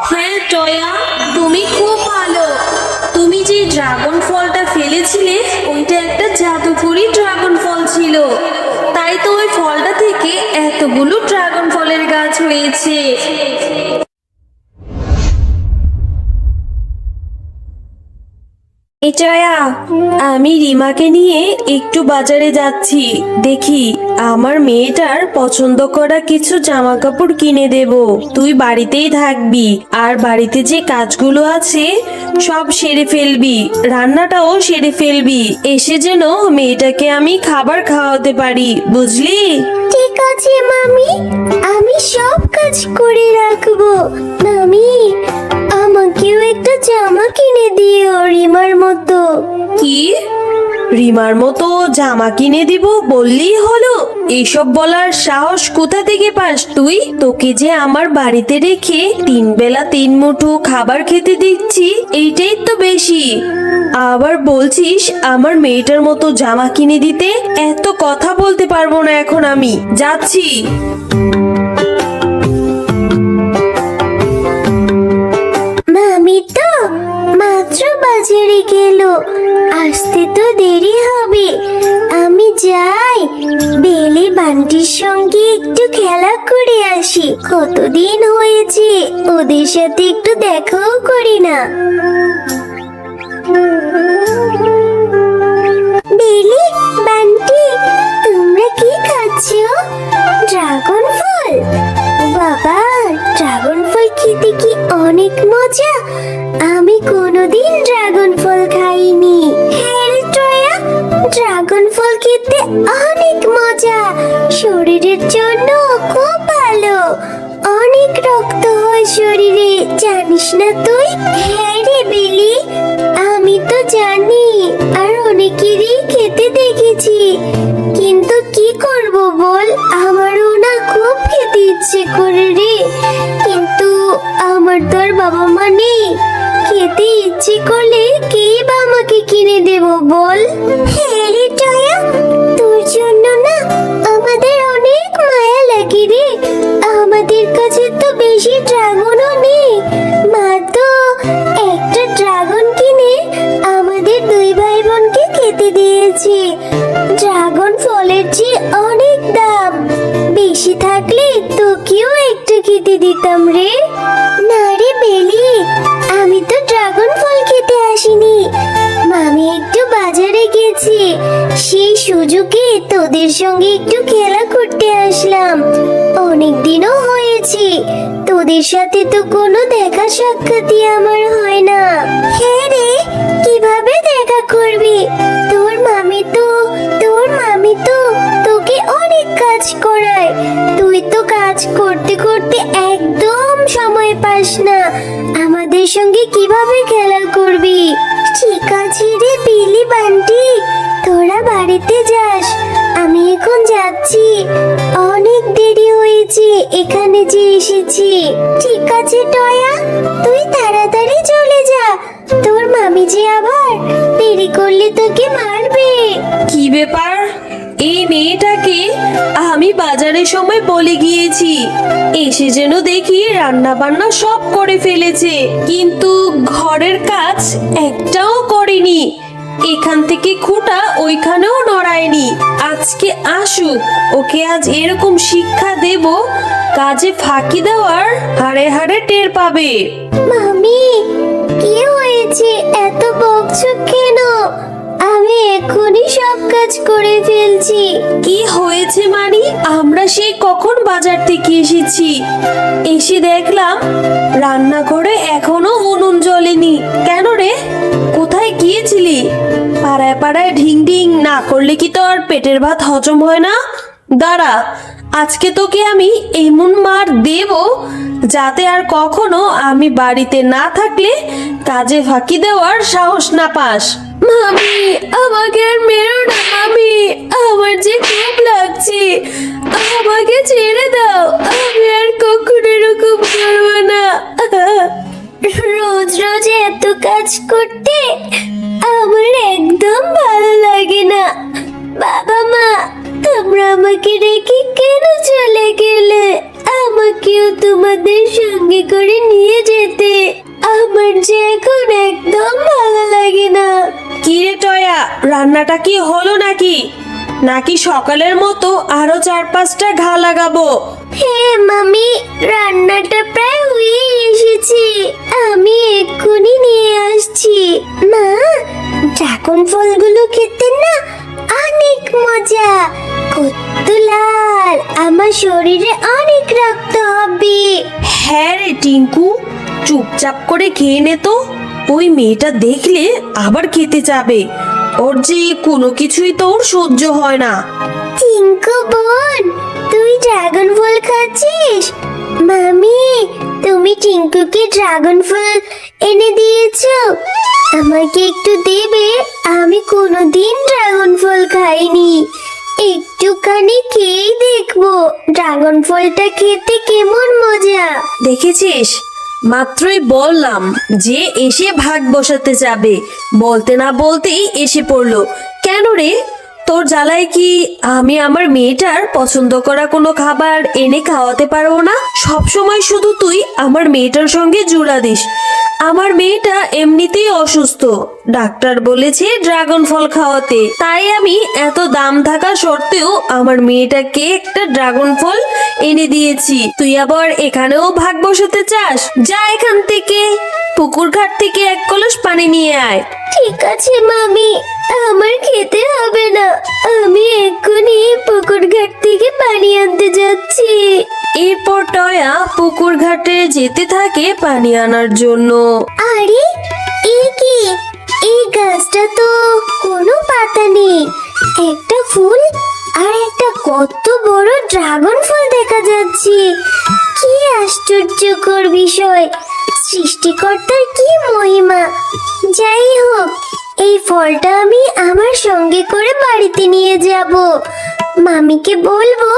হ্যাঁ টয়া, তুমি খুব ভালো। তুমি যে ড্রাগন ফলটা ফেলেছিলে ওইটা একটা জাদুকরি ড্রাগন ফল ছিল, তাই তো ওই ফলটা থেকে এতগুলো ড্রাগন ফলের গাছ হয়েছে। টয়া, আমি রিমাকে নিয়ে একটু বাজারে যাচ্ছি, দেখি আমার মেয়েটার পছন্দ করা কিছু জামা কাপড় কিনে দেব। তুই বাড়িতেই থাকবি, আর বাড়িতে যে কাজগুলো আছে সব সেরে ফেলবি, রান্নাটাও সেরে ফেলবি, এসে যেন মেয়েটাকে আমি খাবার খাওয়াতে পারি, বুঝলি? ঠিক আছে মামি, আমি সব কাজ করে রাখবো। মামি, আমাকেও একটা জামা কিনে দিও রিমার মতো। কি? রিমার মতো জামা কিনে দিব বললেই হলো? এইসব বলার সাহস কোথা থেকে পাস তুই? তোকে যে আমার বাড়িতে রেখে 3 বেলা 3 মুঠো খাবার খেতে দিচ্ছি, এইটাই তো বেশি। আবার বলছিস আমার মেয়েটার মতো জামা কিনে দিতে? এত কথা বলতে পারবো না এখন, আমি যাচ্ছি। মামি তো মাত্র বাজারে গেল, আসতে তো দেরি হবে। আমি যাই, বেলি বান্টির সঙ্গে একটু খেলা করে আসি। কতদিন হয়েছে ওদের সাথে একটু দেখাও করি না। বেলি, বান্টি, তোমরা কি খাচ্ছো? ড্রাগন ফল? বাবা, ড্রাগন ফল খেতে কি অনেক মজা। আমি কোনোদিন ড্রাগন ফল খাইনি। হ্যাঁ রে টয়া, ড্রাগন ফল খেতে অনেক মজা, শরীরের জন্য খুব ভালো। অনেক রক্ত হয় শরীরে, জানিস না তুই? হ্যাঁ রে বেলি, আমি তো জানি, আর অনেকেরই খেতে দেখেছি। কিন্তু কি করব বল, আমারও না খুব খেতে ইচ্ছে করে রে, কিন্তু আমার তো আর বাবা মা নেই। খেতে ইচ্ছে করলে কে বা আমাকে কিনে দেব বল? হ্যাঁ রে টয়া, তোর জন্য না আমাদের অনেক মায়া লাগে রে। আমাদের কাছে তো বেশি ড্রাগনও নেই। মা তো একটা ড্রাগন কিনে আমাদের 2 ভাই বোনকে খেতে দিয়েছে। ড্রাগন ফলের যে অনেক দাম, বেশি থাকলে তোকেও একটা খেতে দিতাম রে। না রে বেলি, আমি তো ড্রাগন ফল খেতে আসিনি, মামি একটু বাজারে গেছি, সেই সুযোগে তোদের সঙ্গে একটু খেলা করতে আসলাম। অনেক দিনও হয়েছে, তোদের সাথে তো কোনো দেখা সাক্ষাৎই আমার হয় না। হ্যাঁ রে, কিভাবে দেখা করবি? তোর মামি তো তোকে অনেক কাজ করায়, তুই তো কাজ করতে করতে একদম সময় পাস না। আমাদের সঙ্গে কিভাবে খেলা করবি? ঠিক আছে রে বিলি বান্টি, তোরা বাড়িতে যাস, আমি এখন যাচ্ছি। অনেক দেরি হয়েছে এখানে যে এসেছি। ঠিক আছে টয়া, তুই তাড়াতাড়ি চলে যা, তোর মামি যে আবার দেরি করলে তোকে মারবে। কি ব্যাপার? এই মেয়েটাকে আমি বাজারের সময় বলে গিয়েছি, এসে যেন দেখি রান্না বান্না সব করে ফেলেছে, কিন্তু ঘরের কাজ একটাও করেনি। এখান থেকে খুঁটা ওইখানেও নড়ায়নি। আজকে আসুক, ওকে আজ এরকম শিক্ষা দেব, কাজে ফাঁকি দেওয়ার হাড়ে হাড়ে টের পাবে। মামি, কি হয়েছে? এত বকছো কেন? আমি এখনই সব কাজ করে ফেলছি। কি হয়েছে মানে? আমরা সেই কখন বাজার থেকে এসেছি, এসে দেখলাম রান্নাঘরে এখনো উনুন জ্বলেনি। কেন রে, কোথায় গিয়েছিলি? পাড়ায় পাড়ায় ঢিং ঢিং না করলে কি তো আর পেটের ভাত হজম হয় না? দাঁড়া, আজকে তোকে আমি এমন মার দেব যাতে আর কখনো আমি বাড়িতে না থাকলে কাজে ফাঁকি দেওয়ার সাহস না পাস। মামি, আমাকে আর মেরো না মামি, আমার যে খুব লাগছে, আমাকে ছেড়ে দাও, আমি আর কখনো এরকম করবো না। রোজ রোজ এত কাজ করতে আমার একদম ভালো লাগে না। বাবা মা, তোমরা আমাকে রেখে কেন চলে গেলে? আমাকে আমাকেও তোমাদের সঙ্গে করে নিয়ে যেতে। আমার যে এখন একদম ভালো লাগে না। কি রে টয়া, রান্নাটা কি হলো নাকি? নাকি সকালের মতো আরো 4-5টা ঘা লাগাবো? হ্যাঁ মামি, রান্নাটা প্রায় হয়ে এসেছে, আমি এক্ষুনি নিয়ে আসছি। মা, ড্রাগন ফলগুলো খেতে না অনেক মজা, কত লাল, আমার শরীরে অনেক রক্ত হবে। হ্যাঁ রে টিঙ্কু, চুপচাপ করে খেয়ে নে তো। ওই মেয়েটা দেখলে আবার খেতে যাবে। ওর যে কোনো কিছুই তো ওর সহ্য হয় না। টিঙ্কু বোন, তুই ড্রাগন ফল খাচ্ছিস? মামি, তুমি টিঙ্কুকে ড্রাগন ফল এনে দিয়েছো, আমাকে একটু দেবে? আমি কোনোদিন ড্রাগন ফল খাইনি, একটুখানি খেয়েই দেখবো ড্রাগন ফলটা খেতে কেমন মজা। দেখেছিস, মাত্রই বললাম যে এসে ভাগ বসাতে যাবে, বলতে না বলতেই এসে পড়লো। কেন রে, তোর জ্বালায় কি আমি আমার মেয়েটার পছন্দ করা কোনো খাবার এনে খাওয়াতে পারবো না? সব সময় শুধু তুই আমার মেয়েটার সঙ্গে জুড়া দিস। আমার মেয়েটা এমনিতেই অসুস্থ, ডাক্তার বলেছে ড্রাগন ফল খাওয়াতে, তাই আমি এত দাম থাকা সত্ত্বেও আমার মেয়েটাকে একটা ড্রাগন ফল এনে দিয়েছি। তুই আবার এখানেও ভাগ বসাতে চাস? যা এখান থেকে, পুকুর ঘাট থেকে 1 কলস পানি নিয়ে আয়। ঠিক আছে মামি, আমার খেতে হবে না, আমি এক্ষুনি পুকুর ঘাট থেকে পানি আনতে যাচ্ছি। এরপর টয়া পুকুর ঘাটে যেতে থাকে পানি আনার জন্য। আরে এ কি, এই গাছটা তো কোনো পাতা নেই, একটা ফুল আর একটা কত বড় ড্রাগন ফল দেখা যাচ্ছে। কি আশ্চর্যকর বিষয়, সৃষ্টিকর্তার কি মহিমা। যাই হোক, এই ফলটা আমি আমার সঙ্গে করে বাড়িতে নিয়ে যাব, মামিকে বলবো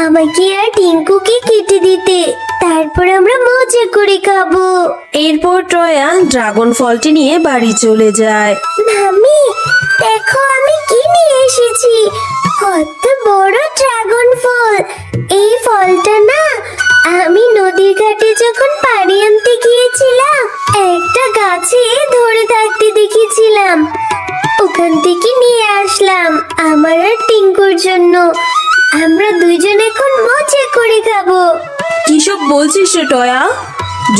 আমাকে আর টিঙ্কুকে কেটে দিতে, তারপর আমরা মজা করে খাবো। এরপর টয়া ড্রাগন ফলটি নিয়ে বাড়ি চলে যায়। মামি, দেখো আমি কি নিয়ে এসেছি, কত বড় ড্রাগন ফল। এই ফলটা না আমি নদীর ঘাটে যখন পানি আনতে গিয়েছিলাম, একটা গাছে ধরে থাকতে দেখেছিলাম, ওখান থেকে নিয়ে আসলাম আমার আর টিঙ্কুর জন্য। আমরা দুইজন এখন মজা করে খাবো। কিসব বলছিস রে টয়া?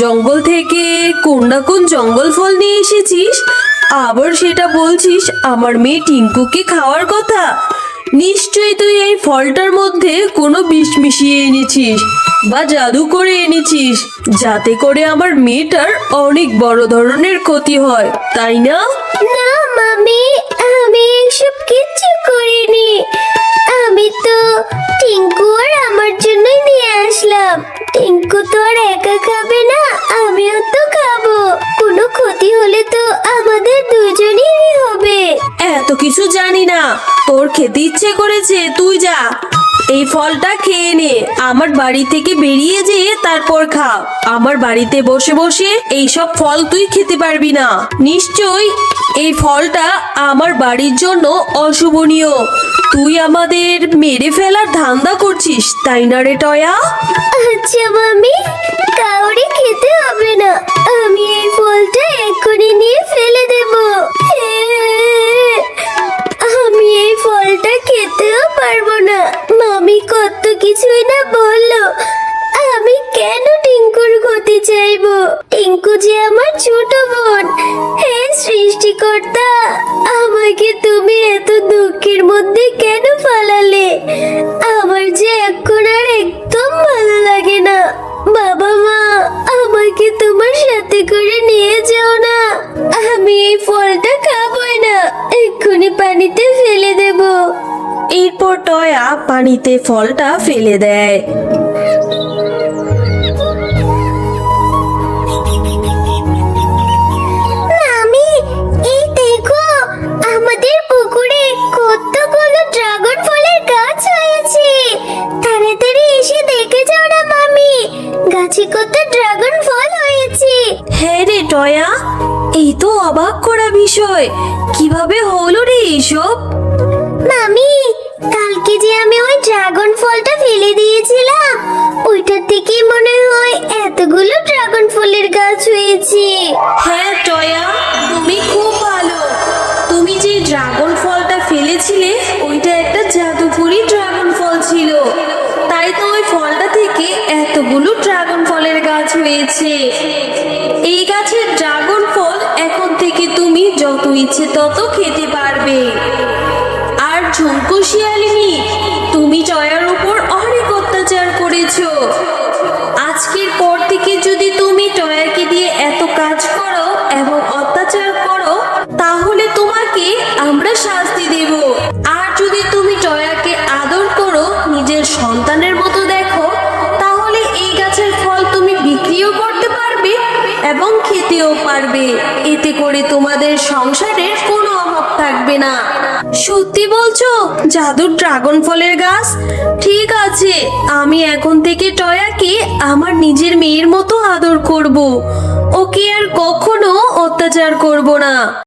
জঙ্গল থেকে কোন না কোন জঙ্গল ফল নিয়ে এসেছিস, আবার সেটা বলছিস আমার মেয়ে টিঙ্কুকে খাওয়ার কথা? নিশ্চয়ই তুই এই ফলটার মধ্যে কোনো বিষ মিশিয়ে এনেছিস বা জাদু করে এনেছিস, যাতে করে আমার মেয়েটার অনেক বড় ধরনের ক্ষতি হয়, তাই না? না মামি, আমি এসব কিচ্ছু করিনি, আমি তো টিঙ্কু আর আমার জন্যই নিয়ে আসলাম। টিঙ্কু তো আর একা খাবে না, আমিও তো খাবো, কোনো ক্ষতি হলে তো আমাদের দুজনেরই হবে। এত কিছু জানি না, তোর খেতে ইচ্ছে করেছে তুই যা, এই ফলটা খেয়ে নে, আমার বাড়ি থেকে বেরিয়ে যেয়ে তারপর খা। আমার বাড়িতে বসে বসে এইসব ফল তুই খেতে পারবি না। নিশ্চয়ই এই ফলটা আমার বাড়ির জন্য অশুভনীয়, তুই আমাদের মেরে ফেলার ধান্দা করছিস, তাই না রে টয়া? আচ্ছা মামি, কাউরে খেতে হবে না, আমি এই ফলটা এক্ষুনি নিয়ে ফেলে দেব। আমি এই ফলটা খেতেও পারবো না, মামি কত কিছুই না বললো, আমি কেন টিঙ্কুর ক্ষতি চাইবো? টিঙ্কু যে আমার ছোট বোন। হে সৃষ্টিকর্তা, আমাকে তুমি এত দুঃখের মধ্যে কেন ফালালে? আমার যে এখন আর একদম ভালো লাগে না। বাবা মা, আমাকে তোমার সাথে করে নিয়ে যাও না, আমি এই ফলটা খাবোই না, এক্ষুনি পানিতে ফেলে দেব। এরপর টয়া পানিতে ফলটা ফেলে দেয়। মামি, এই দেখো আমাদের পুকুরে কতগুলো ড্রাগন ফলের গাছ হয়েছে, তাড়াতাড়ি এসে দেখে যাও না মামি, গাছে কত ড্রাগন ফল হয়েছে। হ্যাঁ রে টয়া, এই তো অবাক করা বিষয়, কিভাবে হলো রে এইসব? মামি, কালকে যে আমি ওই ড্রাগন ফলটা ফেলে দিয়েছিলাম, ওইটার থেকেই মনে হয় এতগুলো ড্রাগন ফলের গাছ হয়েছে। হ্যাঁ টয়া, তুমি খুব ভালো। তুমি যে ড্রাগন ফলটা ফেলেছিলে ওইটা একটা জাদুকরি ড্রাগন ফল ছিল, তাই তো ওই ফলটা থেকে এতগুলো ড্রাগন ফলের গাছ হয়েছে। এই গাছের ড্রাগন ফল এখন থেকে তুমি যত ইচ্ছে তত খেতে পারবে। আর ঝুমকো শিয়ালিনী, তুমি টয়ার উপর অনেক অত্যাচার করেছো। আজকের পর থেকে যদি তুমি টয়াকে দিয়ে এত কাজ করো এবং অত্যাচার করো, তাহলে তোমাকে আমরা শাস্তি দেব। আর যদি তুমি টয়াকে আদর করো, নিজের সন্তানের মতো দেখো, তাহলে এই গাছের ফল তুমি বিক্রিও করতে পারবে এবং খেতেও পারবে। এতে করে তোমাদের সংসারের কোনো অভাব থাকবে না। সত্যি বলছো জাদুর ড্রাগন ফলের গাছ? ঠিক আছে, আমি এখন থেকে টয়াকে আমার নিজের মেয়ের মতো আদর করব। ওকে আর কখনো অত্যাচার করব না।